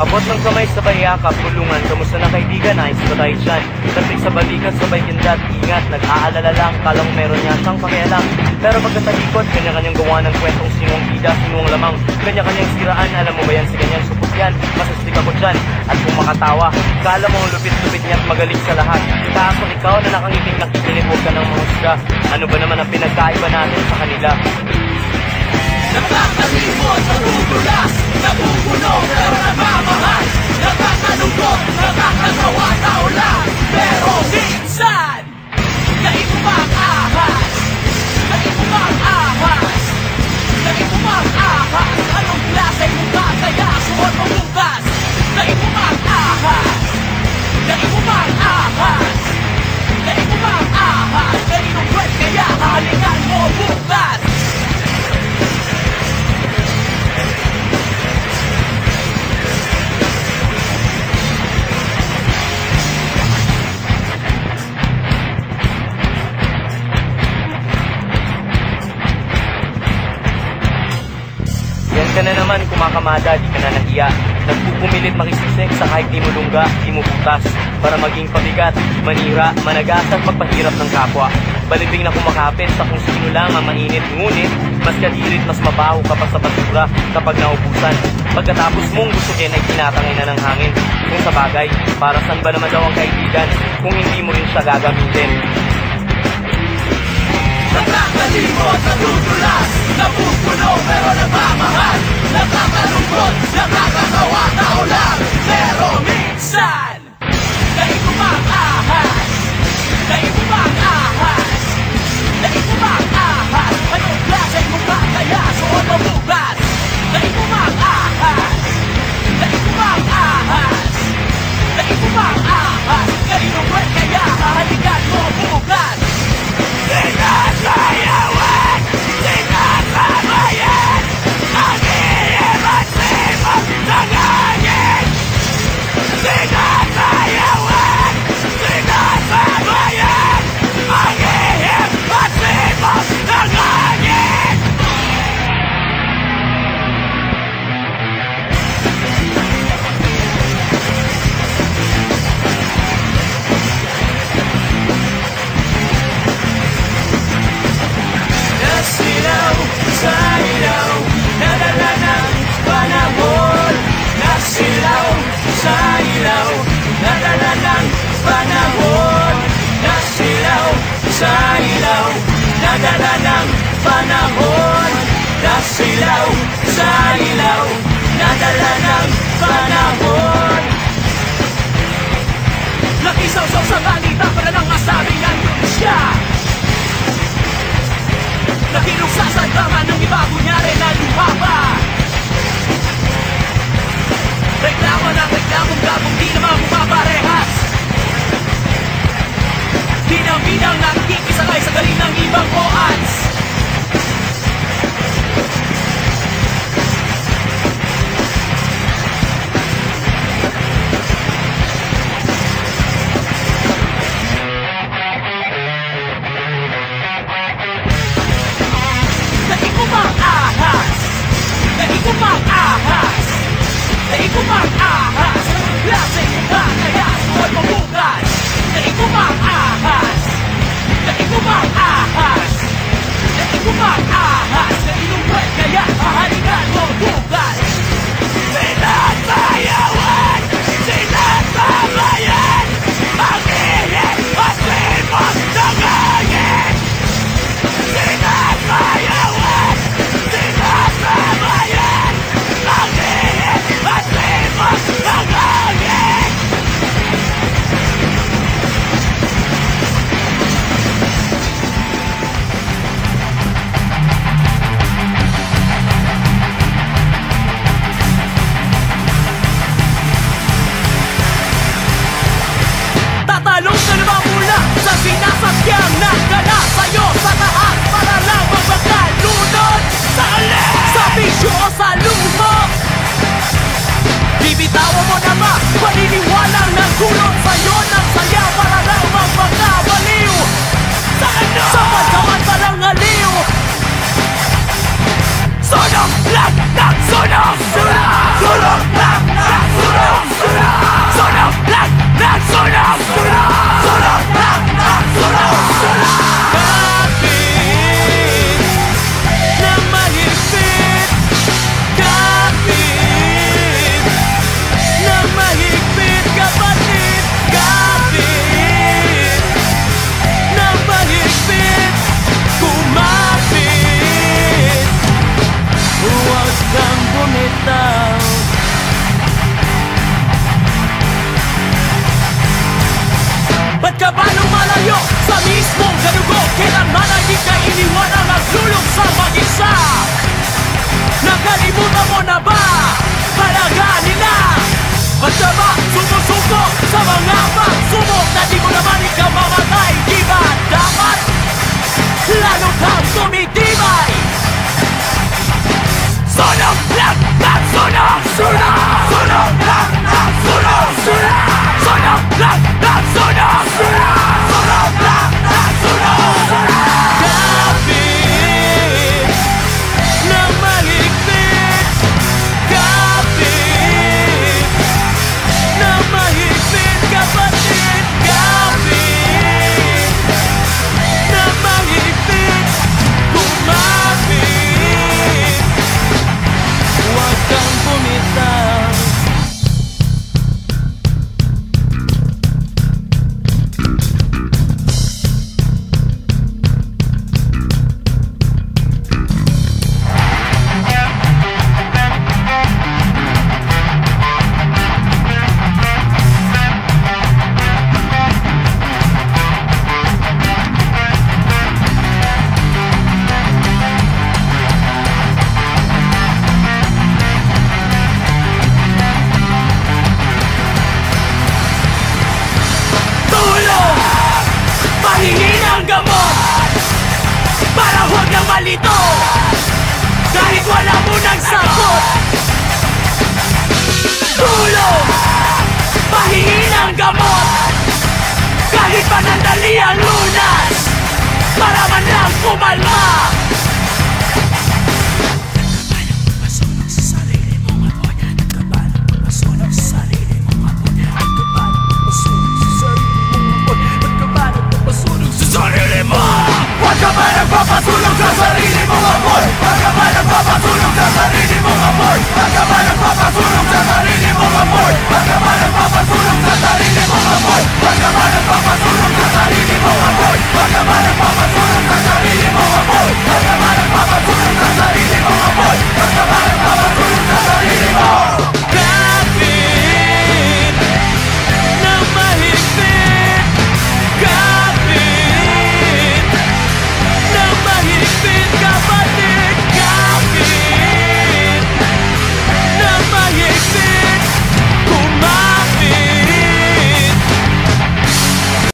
Abot ng kamay sabay yakap, tulungan, kamusta na kaibigan, ayos ba tayo dyan? Kasig sa balikan, sabay kindat, ingat, nag-aalala lang, kala mo meron niya siyang pakialam. Pero pagkatalikod, kanya-kanyang gawa ng kwentong sinuang bida, sinuang lamang, kanya-kanyang siraan, alam mo ba yan, si ganyan, supot yan, masastik ako dyan. At kung makatawa, kala mo lupit-lupit niya at magaling sa lahat. Kaso ikaw na nakangiting nakikinig, huwag ka ng mahusga. Ano ba naman ang pinagkaiba natin sa kanila? Nakakalimot, nagugulas, nagugulo, pero nagmamahal. Nakakalungkot, nakakatawa, tao lang. Pero minsan, naibumang ahas. Naibumang ahas. Naibumang ahas. Anong klase mukha kaya suot mo bukas? Naibumang ahas. Naibumang ahas. Naibumang ahas. Kaninong kwet kaya halikan mo bukas? Ka na naman kumakamada, di ka na nahiya. Nagpupumilit makisisik sa kahit di mo lungga, di mo butas. Para maging pabigat, manira, managasat, pagpahirap ng kapwa. Balibing na kumakapit sa kung sino lang ang mainit. Ngunit, mas kadirit, mas mabaho ka pa sa basura kapag naubusan. Pagkatapos mong gustukin ay tinatangay na ng hangin. Kung sa bagay, para saan ba naman daw ang kaibigan kung hindi mo rin siya gagamitin? Nakakalimot, nadudulas, napupuno pero nagmamahal. Nakakalungkot, nakakatawa, tao lang. Pero minsan, naibumang ahas. Naibumang ahas. Naibumang ahas. Anong klaseng mukha kaya suot mo bukas? Naibumang ahas. Naibumang ahas. Naibumang ahas. Kaninong kwet kaya hahalikan mo bukas? Sinasayawan, sinasabayan, ang ihip at sipag ng hangin. Sinasayawan, sinasabayan, ang ihip at sipag ng hangin. Nasilaw sa ilaw, nadala ng panahon. Nasilaw sa ilaw, nadala ng panahon. Nasilaw sa ilaw, nadala ng panahon. Nasilaw sa ilaw, nadala ng panahon. Nakisaw-saw sa balita para nang masabing nandun siya. Nakiluksa sa drama ng iba, kunyari na lumapa. Reklamo ng reklamong gabong di naman bumaparehas. Bidang-bidang nakikisakay sa galing ng ibang oans. Kulot sa'yo ng saya para lang magpagkabaliw. Sa pagkamantalang aliw. Sunog lang ng sunog. Sunog lang ng sunog. Sunog lang ng sunog. Sunog lang ng sunog. Kapit na mahigpit. Kapit na mahigpit, kapatid. Kapit na mahigpit. Kumapit, huwag kang bumitaw. Ba't ka ba lumalayo sa mismong ganugo? Kailanman ay di ka iniwan ang naglulog sa mag-isa. Nakalimutan mo na ba halaga nila? Ba't ka ba sumusuko sa mga pagsubok na di mo naman ikaw mamatay? Di ba dapat lalo kang tumitibay? Sunog lang ng sunog. Sunog! Sunog lang ng sunog. Sunog! Sunog lang ng sunog. Sunog lang ng sunog. Kapit na mahigpit. Kapit na mahigpit, kapatid. Kapit na mahigpit. Kumapit, huwag kang bumitaw. Tulong! Pahingi ng gamot para huwag nang malito kahit wala mo ng sagot. Tulong! Pahingi ng gamot kahit panandali ang lunas para man lang kumalma.